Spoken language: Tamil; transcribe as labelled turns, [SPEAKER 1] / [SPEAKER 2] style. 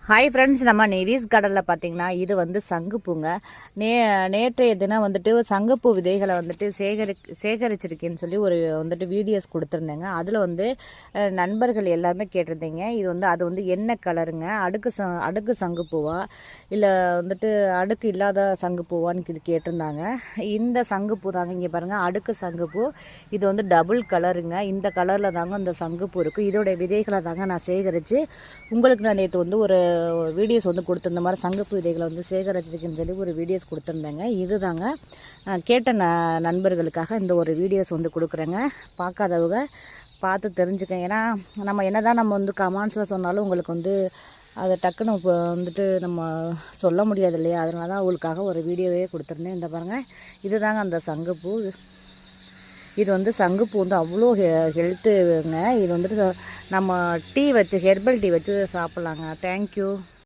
[SPEAKER 1] ஹாய் ஃப்ரெண்ட்ஸ், நம்ம நெவீஸ் கடலில் பார்த்தீங்கன்னா இது வந்து சங்குப்பூங்க. நேற்றைய தினம் வந்துட்டு சங்குப்பூ விதைகளை வந்துட்டு சேகரிச்சிருக்கேன்னு சொல்லி ஒரு வந்துட்டு வீடியோஸ் கொடுத்துருந்தேங்க. அதில் வந்து நண்பர்கள் எல்லாருமே கேட்டிருந்தீங்க, இது வந்து அது வந்து என்ன கலருங்க, அடுக்கு சங்குப்பூவா இல்லை வந்துட்டு அடுக்கு இல்லாத சங்குப்பூவான்னு கேட்டிருந்தாங்க. இந்த சங்குப்பூ தாங்க, இங்கே பாருங்கள், அடுக்கு சங்குப்பூ. இது வந்து டபுள் கலருங்க. இந்த கலரில் தாங்க இந்த சங்குப்பூ இருக்குது. இதோடைய விதைகளை தாங்க நான் சேகரித்து உங்களுக்கு நான் நேற்று வந்து ஒரு வீடியோஸ் வந்து கொடுத்துருந்த மாதிரி சங்குப்பூ விதைகளை வந்து சேகரிச்சிருக்குன்னு சொல்லி ஒரு வீடியோஸ் கொடுத்துருந்தேங்க. இது தாங்க கேட்ட நண்பர்களுக்காக இந்த ஒரு வீடியோஸ் வந்து கொடுக்குறேங்க. பார்க்காதவங்க பார்த்து தெரிஞ்சுக்கங்க. ஏன்னா நம்ம வந்து கமெண்ட்ஸில் சொன்னாலும் உங்களுக்கு வந்து அதை டக்குன்னு வந்துட்டு நம்ம சொல்ல முடியாது இல்லையா, அதனால தான் அவங்களுக்காக ஒரு வீடியோவே கொடுத்துருந்தேன். இந்த பாருங்கள், இது தாங்க அந்த சங்குப்பூ. இது வந்து சங்குப்பூ வந்து அவ்வளோ ஹெல்த்துங்க. இது வந்துட்டு நம்ம டீ வச்சு ஹெர்பல் டீ வச்சு சாப்பிட்லாங்க. தேங்க்யூ.